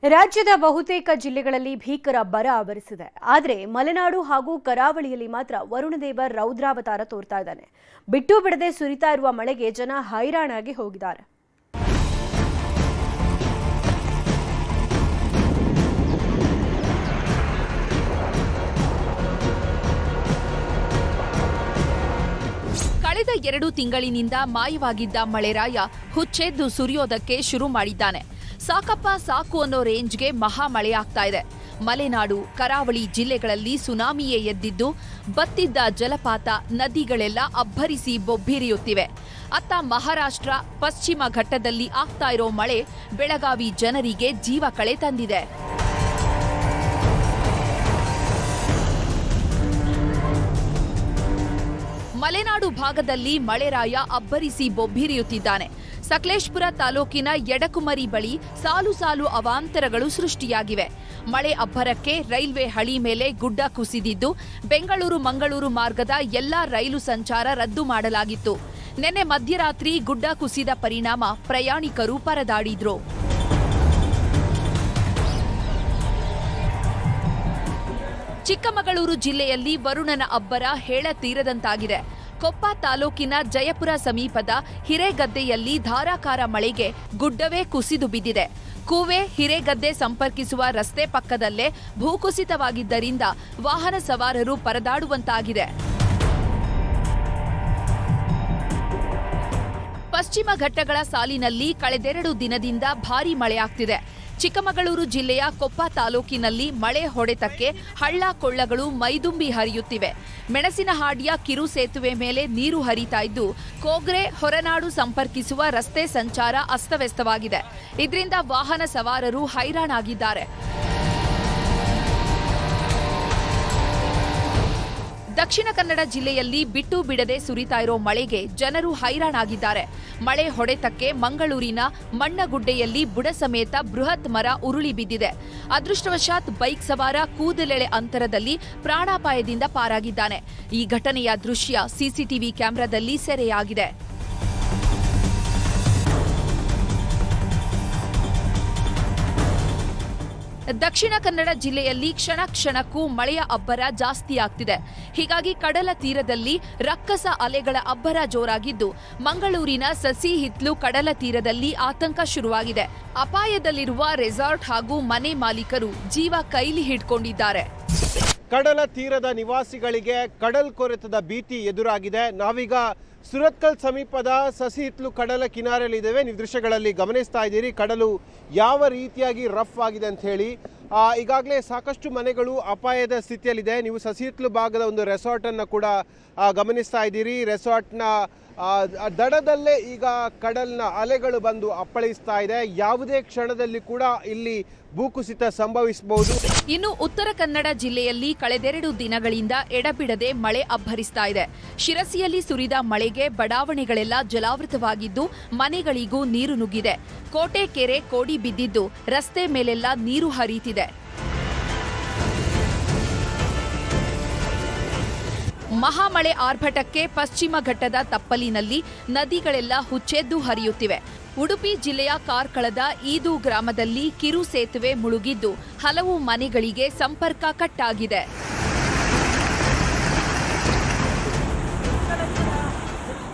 ರಾಜ್ಯದ ಬಹುತೇಕ ಜಿಲ್ಲೆಗಳಲ್ಲಿ ಭೀಕರ ಬರ ಆವರಿಸಿದೆ. ಆದರೆ ಮಲೆನಾಡು ಹಾಗೂ ಕರಾವಳಿಯಲ್ಲಿ ಮಾತ್ರ ವರುಣದೇವ ರೌದ್ರಾವತಾರ ತೋರ್ತಾ ಇದ್ದಾನೆ. ಬಿಟ್ಟು ಬಿಡದೆ ಸುರಿತಾ ಇರುವ ಮಳೆಗೆ ಜನ ಹೈರಾಣಾಗಿ ಹೋಗಿದ್ದಾರೆ. ಕಳೆದ 2 ತಿಂಗಳಿನಿಂದ ಮಾಯವಾಗಿದ್ದ ಮಳೆರಾಯ ಹುಚ್ಚೆದ್ದು ಸುರಿಯೋದಕ್ಕೆ ಶುರು ಮಾಡಿದ್ದಾನೆ. ಸಾಕಪ್ಪ ಸಾಕು ಅನ್ನೋ ರೇಂಜ್ಗೆ ಮಹಾ ಮಳೆಯಾಗ್ತಾ ಇದೆ. ಮಲೆನಾಡು ಕರಾವಳಿ ಜಿಲ್ಲೆಗಳಲ್ಲಿ ಸುನಾಮಿಯೇ ಎದ್ದಿದ್ದು, ಬತ್ತಿದ್ದ ಜಲಪಾತ ನದಿಗಳೆಲ್ಲ ಅಬ್ಬರಿಸಿ ಬೊಬ್ಬಿರಿಯುತ್ತಿವೆ. ಅತ್ತ ಮಹಾರಾಷ್ಟ್ರ ಪಶ್ಚಿಮ ಘಟ್ಟದಲ್ಲಿ ಆಗ್ತಾ ಇರೋ ಮಳೆ ಬೆಳಗಾವಿ ಜನರಿಗೆ ಜೀವ ಕಳೆ ತಂದಿದೆ. ಮಲೆನಾಡು ಭಾಗದಲ್ಲಿ ಮಳೆರಾಯ ಅಬ್ಬರಿಸಿ ಬೊಬ್ಬಿರಿಯುತ್ತಿದ್ದಾನೆ. ಸಕಲೇಶಪುರ ತಾಲೂಕಿನ ಯಡಕುಮರಿ ಬಳಿ ಸಾಲು ಸಾಲು ಅವಾಂತರಗಳು ಸೃಷ್ಟಿಯಾಗಿವೆ. ಮಳೆ ಅಬ್ಬರಕ್ಕೆ ರೈಲ್ವೆ ಹಳಿ ಮೇಲೆ ಗುಡ್ಡ ಕುಸಿದಿದ್ದು, ಬೆಂಗಳೂರು ಮಂಗಳೂರು ಮಾರ್ಗದ ಎಲ್ಲಾ ರೈಲು ಸಂಚಾರ ರದ್ದು ಮಾಡಲಾಗಿತ್ತು. ನಿನ್ನೆ ಮಧ್ಯರಾತ್ರಿ ಗುಡ್ಡ ಕುಸಿದ ಪರಿಣಾಮ ಪ್ರಯಾಣಿಕರು ಪರದಾಡಿದ್ರು. ಚಿಕ್ಕಮಗಳೂರು ಜಿಲ್ಲೆಯಲ್ಲಿ ವರುಣನ ಅಬ್ಬರ ಹೇಳತೀರದಂತಾಗಿದೆ. ಕೊಪ್ಪ ತಾಲೂಕಿನ ಜಯಪುರ ಸಮೀಪದ ಹಿರೇಗದ್ದೆಯಲ್ಲಿ ಧಾರಾಕಾರ ಮಳೆಗೆ ಗುಡ್ಡವೇ ಕುಸಿದು ಬಿದ್ದಿದೆ. ಕೂವೆ ಹಿರೇಗದ್ದೆ ಸಂಪರ್ಕಿಸುವ ರಸ್ತೆ ಪಕ್ಕದಲ್ಲೇ ಭೂಕುಸಿತವಾಗಿದ್ದರಿಂದ ವಾಹನ ಸವಾರರು ಪರದಾಡುವಂತಾಗಿದೆ. ಪಶ್ಚಿಮ ಘಟ್ಟಗಳ ಸಾಲಿನಲ್ಲಿ ಕಳೆದೆರಡು ದಿನದಿಂದ ಭಾರೀ ಮಳೆಯಾಗ್ತಿದೆ. ಚಿಕ್ಕಮಗಳೂರು ಜಿಲ್ಲೆಯ ಕೊಪ್ಪ ತಾಲೂಕಿನಲ್ಲಿ ಮಳೆ ಹೊಡೆತಕ್ಕೆ ಹಳ್ಳ ಕೊಳ್ಳಗಳು ಮೈದುಂಬಿ ಹರಿಯುತ್ತಿವೆ. ಮೆಣಸಿನಹಾಡಿಯ ಕಿರು ಸೇತುವೆ ಮೇಲೆ ನೀರು ಹರಿತಾ ಇದ್ದು, ಕೋಗ್ರೆ ಹೊರನಾಡು ಸಂಪರ್ಕಿಸುವ ರಸ್ತೆ ಸಂಚಾರ ಅಸ್ತವ್ಯಸ್ತವಾಗಿದೆ. ಇದರಿಂದ ವಾಹನ ಸವಾರರು ಹೈರಾಣಾಗಿದ್ದಾರೆ. ದಕ್ಷಿಣ ಕನ್ನಡ ಜಿಲ್ಲೆಯಲ್ಲಿ ಬಿಟ್ಟು ಬಿಡದೆ ಸುರಿತಾ ಇರೋ ಮಳೆಗೆ ಜನರು ಹೈರಾಣಾಗಿದ್ದಾರೆ. ಮಳೆ ಹೊಡೆತಕ್ಕೆ ಮಂಗಳೂರಿನ ಮಣ್ಣಗುಡ್ಡೆಯಲ್ಲಿ ಬುಡ ಸಮೇತ ಬೃಹತ್ ಮರ ಉರುಳಿ ಬಿದ್ದಿದೆ. ಅದೃಷ್ಟವಶಾತ್ ಬೈಕ್ ಸವಾರ ಕೂದಲೆಳೆ ಅಂತರದಲ್ಲಿ ಪ್ರಾಣಾಪಾಯದಿಂದ ಪಾರಾಗಿದ್ದಾನೆ. ಈ ಘಟನೆಯ ದೃಶ್ಯ ಸಿಸಿಟಿವಿ ಕ್ಯಾಮೆರಾದಲ್ಲಿ ಸೆರೆಯಾಗಿದೆ. ದಕ್ಷಿಣ ಕನ್ನಡ ಜಿಲ್ಲೆಯಲ್ಲಿ ಕ್ಷಣ ಕ್ಷಣಕ್ಕೂ ಮಳೆಯ ಅಬ್ಬರ ಜಾಸ್ತಿಯಾಗ್ತಿದೆ. ಹೀಗಾಗಿ ಕಡಲ ತೀರದಲ್ಲಿ ರಕ್ಕಸ ಅಲೆಗಳ ಅಬ್ಬರ ಜೋರಾಗಿದ್ದು, ಮಂಗಳೂರಿನ ಸಸಿ ಹಿತ್ಲು ಕಡಲ ತೀರದಲ್ಲಿ ಆತಂಕ ಶುರುವಾಗಿದೆ. ಅಪಾಯದಲ್ಲಿರುವ ರೆಸಾರ್ಟ್ ಹಾಗೂ ಮನೆ ಮಾಲೀಕರು ಜೀವ ಕೈಲಿ ಹಿಡ್ಕೊಂಡಿದ್ದಾರೆ. ಕಡಲ ತೀರದ ನಿವಾಸಿಗಳಿಗೆ ಕಡಲ್ ಕೊರೆತದ ಭೀತಿ ಎದುರಾಗಿದೆ. ನಾವೀಗ ಸುರತ್ಕಲ್ ಸಮೀಪದ ಸಸಿ ಹಿತ್ಲು ಕಡಲ ಕಿನಾರೆಯಲ್ಲಿದ್ದೇವೆ. ನೀವು ದೃಶ್ಯಗಳಲ್ಲಿ ಗಮನಿಸ್ತಾ ಇದ್ದೀರಿ ಕಡಲು ಯಾವ ರೀತಿಯಾಗಿ ರಫ್ ಆಗಿದೆ ಅಂತ ಹೇಳಿ. ಈಗಾಗಲೇ ಸಾಕಷ್ಟು ಮನೆಗಳು ಅಪಾಯದ ಸ್ಥಿತಿಯಲ್ಲಿದೆ. ನೀವು ಸಸಿ ಹಿತ್ಲು ಭಾಗದ ಒಂದು ರೆಸಾರ್ಟನ್ನು ಕೂಡ ಗಮನಿಸ್ತಾ ಇದ್ದೀರಿ. ರೆಸಾರ್ಟ್ನ ದಡದಲ್ಲೇ ಈಗ ಕಡಲ್ನ ಅಲೆಗಳು ಬಂದು ಅಪ್ಪಳಿಸ್ತಾ ಇದೆ. ಯಾವುದೇ ಕ್ಷಣದಲ್ಲಿ ಕೂಡ ಇಲ್ಲಿ ಭೂಕುಸಿತ ಸಂಭವಿಸಬಹುದು. ಇನ್ನು ಉತ್ತರ ಕನ್ನಡ ಜಿಲ್ಲೆಯಲ್ಲಿ ಕಳೆದೆರಡು ದಿನಗಳಿಂದ ಎಡಬಿಡದೆ ಮಳೆ ಅಬ್ಬರಿಸ್ತಾ ಇದೆ. ಶಿರಸಿಯಲ್ಲಿ ಸುರಿದ ಮಳೆಗೆ ಬಡಾವಣೆಗಳೆಲ್ಲ ಜಲಾವೃತವಾಗಿದ್ದು, ಮನೆಗಳಿಗೂ ನೀರು ನುಗ್ಗಿದೆ. ಕೋಟೆ ಕೆರೆ ಕೋಡಿ ಬಿದ್ದಿದ್ದು, ರಸ್ತೆ ಮೇಲೆಲ್ಲ ನೀರು ಹರಿಯುತ್ತಿದೆ. ಮಹಾಮಳೆ ಆರ್ಭಟಕ್ಕೆ ಪಶ್ಚಿಮ ಘಟ್ಟದ ತಪ್ಪಲಿನಲ್ಲಿ ನದಿಗಳೆಲ್ಲ ಹುಚ್ಚೆದ್ದು ಹರಿಯುತ್ತಿವೆ. ಉಡುಪಿ ಜಿಲ್ಲೆಯ ಕಾರ್ಕಳದ ಈದು ಗ್ರಾಮದಲ್ಲಿ ಕಿರು ಸೇತುವೆ ಮುಳುಗಿದ್ದು, ಹಲವು ಮನೆಗಳಿಗೆ ಸಂಪರ್ಕ ಕಟ್ಟಾಗಿದೆ.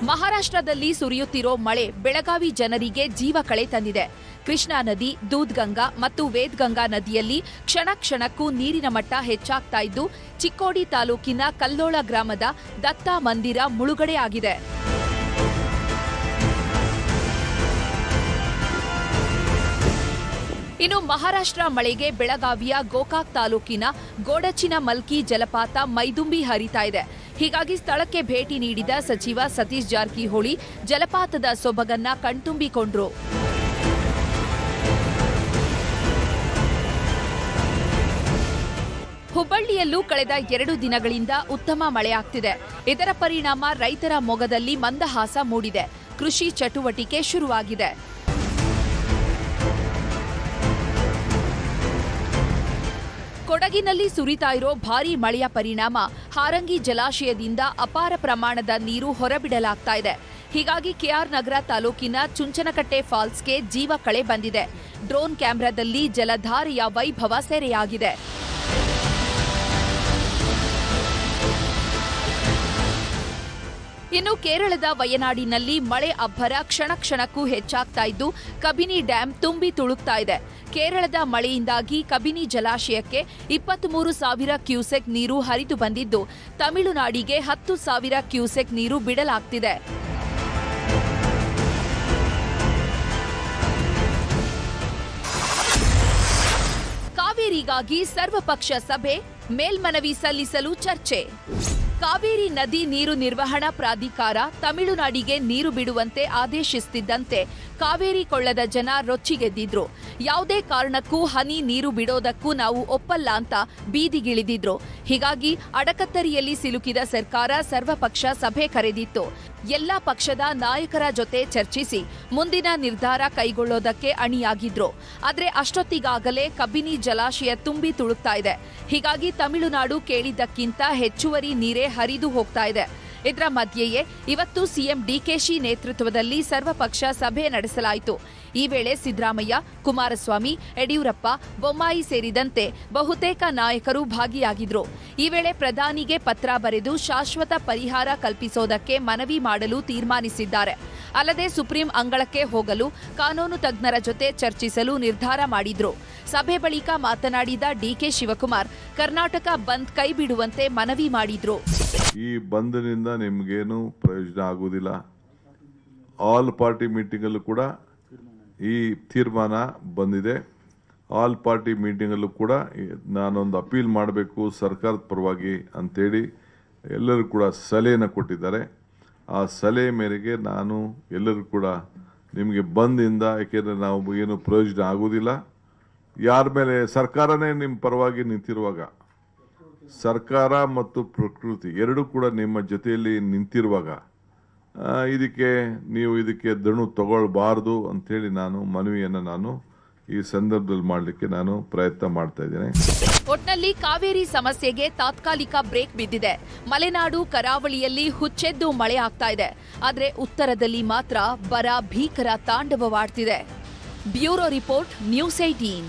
ಮಹಾರಾಷ್ಟ್ರದಲ್ಲಿ ಸುರಿಯುತ್ತಿರೋ ಮಳೆ ಬೆಳಗಾವಿ ಜನರಿಗೆ ಜೀವ ಕಳೆ ತಂದಿದೆ. ಕೃಷ್ಣಾ ನದಿ, ದೂದ್ಗಂಗಾ ಮತ್ತು ವೇದ್ಗಂಗಾ ನದಿಯಲ್ಲಿ ಕ್ಷಣ ಕ್ಷಣಕ್ಕೂ ನೀರಿನ ಮಟ್ಟ ಹೆಚ್ಚಾಗ್ತಾ ಇದ್ದು, ಚಿಕ್ಕೋಡಿ ತಾಲೂಕಿನ ಕಲ್ಲೋಳ ಗ್ರಾಮದ ದತ್ತ ಮಂದಿರ ಮುಳುಗಡೆಯಾಗಿದೆ. ಇನ್ನು ಮಹಾರಾಷ್ಟ್ರ ಮಳೆಗೆ ಬೆಳಗಾವಿಯ ಗೋಕಾಕ್ ತಾಲೂಕಿನ ಗೋಡಚಿನ ಮಲ್ಕಿ ಜಲಪಾತ ಮೈದುಂಬಿ ಹರಿತಾ ಇದೆ. ಹೀಗಾಗಿ ಸ್ಥಳಕ್ಕೆ ಭೇಟಿ ನೀಡಿದ ಸಚಿವ ಸತೀಶ್ ಜಾರಕಿಹೊಳಿ ಜಲಪಾತದ ಸೊಬಗನ್ನ ಕಣ್ತುಂಬಿಕೊಂಡ್ರು. ಹುಬ್ಬಳ್ಳಿಯಲ್ಲೂ ಕಳೆದ 2 ದಿನಗಳಿಂದ ಉತ್ತಮ ಮಳೆಯಾಗ್ತಿದೆ. ಇದರ ಪರಿಣಾಮ ರೈತರ ಮೊಗದಲ್ಲಿ ಮಂದಹಾಸ ಮೂಡಿದೆ. ಕೃಷಿ ಚಟುವಟಿಕೆ ಶುರುವಾಗಿದೆ. ಕೊಡಗಿನಲ್ಲಿ ಸುರಿತಾ ಇರೋ ಭಾರೀ ಮಳೆಯ ಪರಿಣಾಮ ಹಾರಂಗಿ ಜಲಾಶಯದಿಂದ ಅಪಾರ ಪ್ರಮಾಣದ ನೀರು ಹೊರಬಿಡಲಾಗ್ತಾ ಇದೆ. ಹೀಗಾಗಿ ಕೆಆರ್ ನಗರ ತಾಲೂಕಿನ ಚುಂಚನಕಟ್ಟೆ ಫಾಲ್ಸ್ಗೆ ಜೀವ ಕಳೆ ಬಂದಿದೆ. ಡ್ರೋನ್ ಕ್ಯಾಮೆರಾದಲ್ಲಿ ಜಲಧಾರೆಯ ವೈಭವ ಸೆರೆಯಾಗಿದೆ. ಇನ್ನು ಕೇರಳದ ವಯನಾಡಿನಲ್ಲಿ ಮಳೆ ಅಬ್ಬರ ಕ್ಷಣ ಕ್ಷಣಕ್ಕೂ ಹೆಚ್ಚಾಗ್ತಾ ಇದ್ದು ಕಬಿನಿ ಡ್ಯಾಂ ತುಂಬಿ ತುಳುಕ್ತಾ ಇದೆ. ಕೇರಳದ ಮಳೆಯಿಂದಾಗಿ ಕಬಿನಿ ಜಲಾಶಯಕ್ಕೆ 23,000 ಕ್ಯೂಸೆಕ್ ನೀರು ಹರಿದು ಬಂದಿದ್ದು ತಮಿಳುನಾಡಿಗೆ 10,000 ಕ್ಯೂಸೆಕ್ ನೀರು ಬಿಡಲಾಗ್ತಿದೆ. ಕಾವೇರಿಗಾಗಿ ಸರ್ವಪಕ್ಷ ಸಭೆ, ಮೇಲ್ಮನವಿ ಸಲ್ಲಿಸಲು ಚರ್ಚೆ. ಕಾವೇರಿ ನದಿ ನೀರು ನಿರ್ವಹಣಾ ಪ್ರಾಧಿಕಾರ ತಮಿಳುನಾಡಿಗೆ ನೀರು ಬಿಡುವಂತೆ ಆದೇಶಿಸುತ್ತಿದ್ದಂತೆ ಕಾವೇರಿ ಕೊಳ್ಳದ ಜನ ರೊಚ್ಚಿಗೆದ್ದಿದ್ರು. ಯಾವುದೇ ಕಾರಣಕ್ಕೂ ಹನಿ ನೀರು ಬಿಡೋದಕ್ಕೂ ನಾವು ಒಪ್ಪಲ್ಲ ಅಂತ ಬೀದಿಗಿಳಿದಿದ್ರು. ಹೀಗಾಗಿ ಅಡಕತ್ತರಿಯಲ್ಲಿ ಸಿಲುಕಿದ ಸರ್ಕಾರ ಸರ್ವಪಕ್ಷ ಸಭೆ ಕರೆದಿತ್ತು. ಎಲ್ಲ ಪಕ್ಷದ ನಾಯಕರ ಜೊತೆ ಚರ್ಚಿಸಿ ಮುಂದಿನ ನಿರ್ಧಾರ ಕೈಗೊಳ್ಳೋದಕ್ಕೆ ಅಣಿಯಾಗಿದ್ರು. ಆದರೆ ಅಷ್ಟೊತ್ತಿಗಾಗಲೇ ಕಬಿನಿ ಜಲಾಶಯ ತುಂಬಿ ತುಳುಕ್ತಾ ಇದೆ. ಹೀಗಾಗಿ ತಮಿಳುನಾಡು ಕೇಳಿದ್ದಕ್ಕಿಂತ ಹೆಚ್ಚುವರಿ ನೀರೇ ಹರಿದು ಹೋಗ್ತಾ ಇದೆ. ಇದರ ಮಧ್ಯೆಯೇ ಇವತ್ತು ಸಿಎಂ ಡಿಕೆಶಿ ನೇತೃತ್ವದಲ್ಲಿ ಸರ್ವಪಕ್ಷ ಸಭೆ ನಡೆಸಲಾಯಿತು. ಈ ವೇಳೆ ಸಿದ್ದರಾಮಯ್ಯ, ಕುಮಾರಸ್ವಾಮಿ, ಯಡಿಯೂರಪ್ಪ, ಬೊಮ್ಮಾಯಿ ಸೇರಿದಂತೆ ಬಹುತೇಕ ನಾಯಕರು ಭಾಗಿಯಾಗಿದ್ರು. ಈ ವೇಳೆ ಪ್ರಧಾನಿಗೆ ಪತ್ರ ಬರೆದು ಶಾಶ್ವತ ಪರಿಹಾರ ಕಲ್ಪಿಸೋದಕ್ಕೆ ಮನವಿ ಮಾಡಲು ತೀರ್ಮಾನಿಸಿದ್ದಾರೆ. ಅಲ್ಲದೆ ಸುಪ್ರೀಂ ಅಂಗಳಕ್ಕೆ ಹೋಗಲು ಕಾನೂನು ತಜ್ಞರ ಜೊತೆ ಚರ್ಚಿಸಲು ನಿರ್ಧಾರ ಮಾಡಿದ್ರು. ಸಭೆ ಬಳಿಕ ಮಾತನಾಡಿದ ಡಿಕೆ ಶಿವಕುಮಾರ್ ಕರ್ನಾಟಕ ಬಂದ್ ಕೈಬಿಡುವಂತೆ ಮನವಿ ಮಾಡಿದ್ರು. ಈ ಬಂದ್ನಿಂದ ನಿಮಗೇನು ಪ್ರಯೋಜನ ಆಗುವುದಿಲ್ಲ. ಆಲ್ ಪಾರ್ಟಿ ಮೀಟಿಂಗಲ್ಲೂ ಕೂಡ ಈ ತೀರ್ಮಾನ ಬಂದಿದೆ. ಆಲ್ ಪಾರ್ಟಿ ಮೀಟಿಂಗಲ್ಲೂ ಕೂಡ ನಾನೊಂದು ಅಪೀಲ್ ಮಾಡಬೇಕು ಸರ್ಕಾರದ ಪರವಾಗಿ ಅಂತೇಳಿ ಎಲ್ಲರೂ ಕೂಡ ಸಲಹೆಯನ್ನು ಕೊಟ್ಟಿದ್ದಾರೆ. ಆ ಸಲಹೆ ಮೇರೆಗೆ ನಾನು ಎಲ್ಲರೂ ಕೂಡ ನಿಮಗೆ ಬಂದಿಂದ, ಯಾಕೆಂದರೆ ನಾವು ಏನು ಪ್ರಯೋಜನ ಆಗುವುದಿಲ್ಲ. ಯಾರ ಮೇಲೆ ಸರ್ಕಾರನೇ ನಿಮ್ಮ ಪರವಾಗಿ ನಿಂತಿರುವಾಗ, ಸರ್ಕಾರ ಮತ್ತು ಪ್ರಕೃತಿ ಎರಡೂ ಕೂಡ ನಿಮ್ಮ ಜೊತೆಯಲ್ಲಿ ನಿಂತಿರುವಾಗ ಇದಕ್ಕೆ ದಣು ತಗೊಳ್ಬಾರ್ದು ಅಂಥೇಳಿ ನಾನು ಮನವಿಯನ್ನು ನಾನು ಈ ಸಂದರ್ಭದಲ್ಲಿ ಮಾಡಲಿಕ್ಕೆ ನಾನು ಪ್ರಯತ್ನ ಮಾಡ್ತಾ ಇದ್ದೇನೆ. ಒಟ್ನಲ್ಲಿ ಕಾವೇರಿ ಸಮಸ್ಯೆಗೆ ತಾತ್ಕಾಲಿಕ ಬ್ರೇಕ್ ಬಿದ್ದಿದೆ. ಮಲೆನಾಡು ಕರಾವಳಿಯಲ್ಲಿ ಹುಚ್ಚೆದ್ದು ಮಳೆ ಆಗ್ತಾ ಇದೆ. ಆದರೆ ಉತ್ತರದಲ್ಲಿ ಮಾತ್ರ ಬರ ಭೀಕರ ತಾಂಡವವಾಡ್ತಿದೆ. Bureau report, news 18.